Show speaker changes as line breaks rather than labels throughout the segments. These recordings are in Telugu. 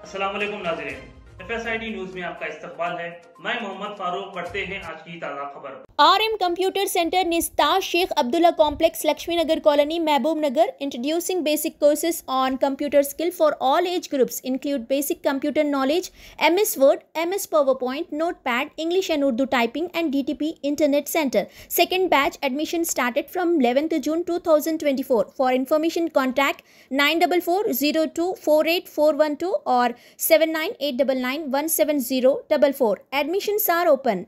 अस्सलाम वालेकुम नाज़रीन, FSID न्यूज में आपका इस्तकबाल है। मैं मोहम्मद फारूक। पढ़ते हैं आज की ताज़ा खबर।
RM Computer Center Niztash Sheikh Abdullah Complex, Lakshmi Nagar Colony, Mehboob Nagar, introducing basic courses on computer skill for all age groups include basic computer knowledge, MS Word, MS PowerPoint, Notepad, English and Urdu typing and DTP Internet Center. Second batch admission started from 11th June 2024. For information contact 9440248412 or 7989917044. Admissions are open.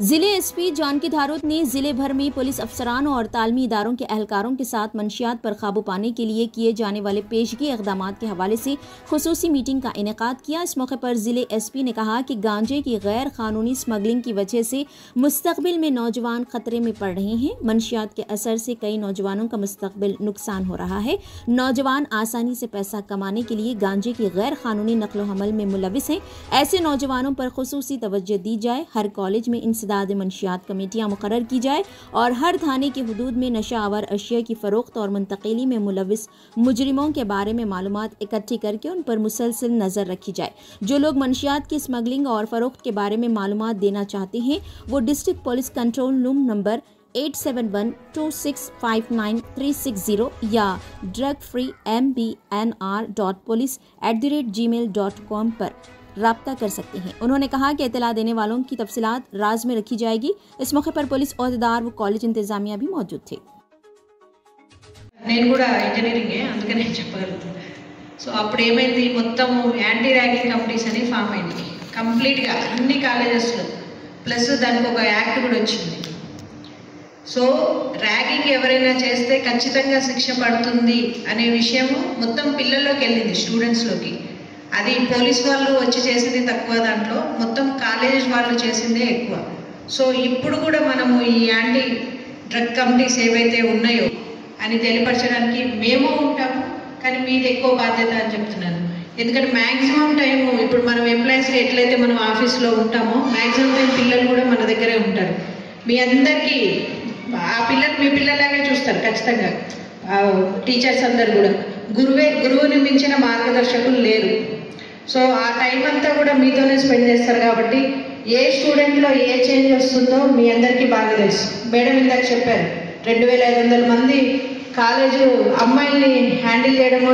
जिले एसपी जानकी धारोत ने जिले भर में पुलिस अफसरानों और तालमी इदारों के एहलकारों के साथ मंशियात पर काबू पाने के लिए किए जाने वाले पेशगी इक़दामात के हवाले से खुसूसी मीटिंग का इनेकाद किया। इस मौके पर जिले एसपी ने कहा कि गांजे की गैर कानूनी स्मगलिंग की वजह से मुस्तकबिल में नौजवान खतरे में पड़ रहे हैं। मंशियात के असर से कई नौजवानों का मुस्तकबिल नुकसान हो रहा है। नौजवान आसानी से पैसा कमाने के लिए गांजे की गैर कानूनी नकलो हमल में मुलविस हैं। ऐसे नौजवानों पर खुसूसी तवज्जो दी जाए। हर कॉलेज में मंशियात कमेटियां मुकर्रर की जाए और हर थाने की हुदूद में नशा आवर अशिया की फरोख्त और मुंतकिली में मुलविस मुजरिमों के बारे में मालूमात इकट्ठी करके उन पर मुसलसल नजर रखी जाए। जो लोग मंशियात की स्मगलिंग और फरोख्त के बारे में मालूमात देना चाहते हैं वो district police control room number 8712659360 या drugfreembnr.police@gmail.com पर राब्ता कर सकते हैं। उन्होंने कहा कि इतला देने वालों की तफसीलात राज में रखी जाएगी। इस मौके पर पुलिस ओहदेदार व कॉलेज इंतजामिया भी मौजूद थे।
నేను కూడా ఇంజనీరింగే, అందుకనే చెప్పగలుగుతాను. సో అప్పుడు ఏమైంది, మొత్తం యాంటీ ర్యాగింగ్ కమిటీస్ అని ఫామ్ అయింది కంప్లీట్గా అన్ని కాలేజెస్లో. ప్లస్ దానికి ఒక యాక్ట్ కూడా వచ్చింది. సో ర్యాగింగ్ ఎవరైనా చేస్తే ఖచ్చితంగా శిక్ష పడుతుంది అనే విషయము మొత్తం పిల్లల్లోకి వెళ్ళింది, స్టూడెంట్స్లోకి. అది పోలీస్ వాళ్ళు వచ్చి చేసింది తక్కువ, దాంట్లో మొత్తం కాలేజ్ వాళ్ళు చేసిందే ఎక్కువ. సో ఇప్పుడు కూడా మనము ఈ యాంటీ డ్రగ్ కమిటీస్ ఏవైతే ఉన్నాయో అని తెలియపరచడానికి మేము ఉంటాము, కానీ మీది ఎక్కువ బాధ్యత అని చెప్తున్నాను. ఎందుకంటే మ్యాక్సిమం టైము ఇప్పుడు మనం ఎంప్లాయీస్గా ఎట్లయితే మనం ఆఫీస్లో ఉంటామో మ్యాక్సిమం టైం పిల్లలు కూడా మన దగ్గరే ఉంటారు. మీ అందరికీ ఆ పిల్లలు మీ పిల్లలాగే చూస్తారు ఖచ్చితంగా. టీచర్స్ అందరు కూడా గురువుని మించిన మార్గదర్శకులు లేరు. సో ఆ టైం అంతా కూడా మీతోనే స్పెండ్ చేస్తారు. కాబట్టి ఏ స్టూడెంట్లో ఏ చేంజ్ వస్తుందో మీ అందరికీ బాగా తెలుసు. మేడం ఇందాక చెప్పారు 2500 మంది కాలేజు అమ్మాయిల్ని హ్యాండిల్ చేయడము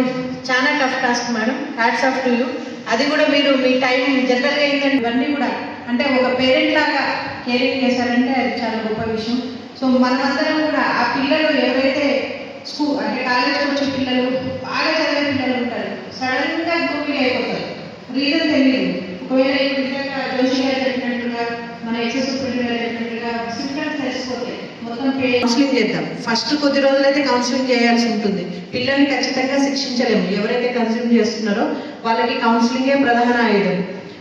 చాలా tough task madam. Hats off to you. అది కూడా మీరు మీ టైం జనరల్గా ఏంటంటే ఇవన్నీ కూడా అంటే ఒక పేరెంట్ లాగా కేరింగ్ చేశారంటే అది చాలా గొప్ప విషయం. సో మనమందరం కూడా ఆ పిల్లలు ఎవరైతే స్కూల్ అంటే కాలేజ్కి వచ్చే పిల్లలు బాగా చదివే పిల్లలు ఉంటారు, సడన్గా గ్రూపింగ్ అయిపోతారు, రీజన్ తెలియదు. ఒకవేళ ఇప్పుడు నిజంగా జోషి గారు చెప్పినట్టుగా మన ఎక్సెస్ సూపరింటెండెంట్ గారు చెప్పినట్టుగా సిమ్టమ్స్ తెలిసిపోతే మొత్తం కౌన్సిలింగ్ చేద్దాం. ఫస్ట్ కొద్ది రోజులైతే కౌన్సిలింగ్ చేయాల్సి ఉంటుంది. పిల్లల్ని ఖచ్చితంగా శిక్షించలేము. ఎవరైతే కన్స్యూమ్ చేస్తున్నారో వాళ్ళకి కౌన్సిలింగే ప్రధాన ఆయుధం.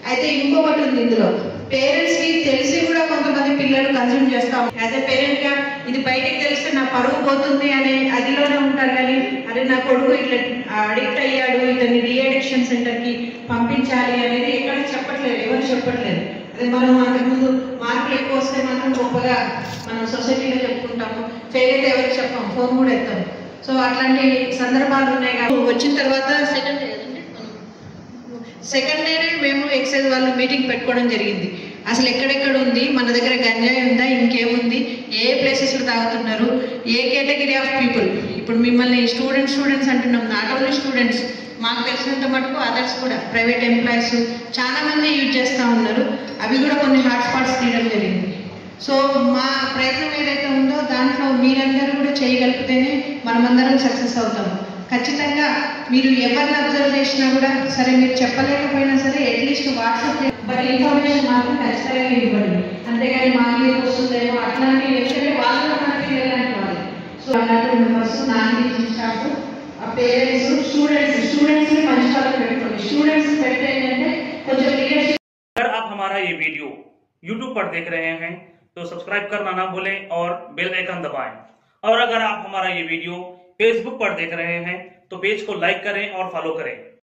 అయితే ఇంకొకటి ఉంది ఇందులో, పేరెంట్స్కి తెలిసి కూడా కొంతమంది పిల్లలు కన్స్యూమ్ చేస్తాం. యాజ్ ఎ పేరెంట్గా ఇది బయటికి తెలిస్తే నా పరువు పోతుంది అనే అదిలోనే ఉంటారు. కానీ అరే నా కొడుకు ఇట్లా అడిక్ట్ అయ్యాడు, ఇతన్ని రీఅడిక్షన్ సెంటర్కి పంపించాలి అనేది ఎక్కడ చెప్పట్లేదు, ఎవరు చెప్పట్లేదు. అదే మనం అంతకుముందు మార్కులు ఎక్కువ వస్తే మాత్రం గొప్పగా మనం సొసైటీలో చెప్పుకుంటాము, ఫెయిల్ అయితే ఎవరికి చెప్పాము, ఫోన్ కూడా ఎత్తాము. సో అట్లాంటి సందర్భాలు ఉన్నాయి. కానీ వచ్చిన తర్వాత సెకండ్ డేనే మేము ఎక్సైజ్ వాళ్ళు మీటింగ్ పెట్టుకోవడం జరిగింది. అసలు ఎక్కడెక్కడ ఉంది, మన దగ్గర గంజాయి ఉందా, ఇంకేముంది, ఏ ప్లేసెస్లో తాగుతున్నారు, ఏ కేటగిరీ ఆఫ్ పీపుల్. ఇప్పుడు మిమ్మల్ని స్టూడెంట్స్ అంటున్నాం, నాట్ ఓన్లీ స్టూడెంట్స్, మాకు తెలిసినంత మటుకు అదర్స్ కూడా ప్రైవేట్ ఎంప్లాయీస్ చాలామంది యూజ్ చేస్తూ ఉన్నారు. అవి కూడా కొన్ని హాట్స్పాట్స్ తీయడం జరిగింది. సో మా ప్రయత్నం ఏదైతే ఉందో దాంట్లో మీరందరూ కూడా చేయగలిగితేనే మనమందరం సక్సెస్ అవుతాము. ఖచ్చితంగా మీరు ఎవరిని అబ్జర్వ్ చేసినా కూడా సరే, మీరు చెప్పలేకపోయినా సరే అట్లీస్ట్ వాట్సాప్ బట్ ఇన్ఫర్మేషన్ మాత్రం ఖచ్చితంగా ఇవ్వండి. అంతేగాని మాకు ఏది వస్తుందేమో అట్లాంటి ఎందుకంటే వాళ్ళు మనకి వెళ్ళాలి వాళ్ళు. సో అలాంటి members non teaching staff, parents, students మంచి వాళ్ళకి పెట్టుకోండి. స్టూడెంట్స్ పెడితే ఏంటంటే కొంచెం లీడర్షిప్.
अगर आप हमारा ये वीडियो YouTube पर देख रहे हैं तो सब्सक्राइब करना ना भूलें और बेल आइकन दबाएं। और अगर आप हमारा ये वीडियो Facebook पर देख रहे हैं तो पेज को लाइक करें और फॉलो करें।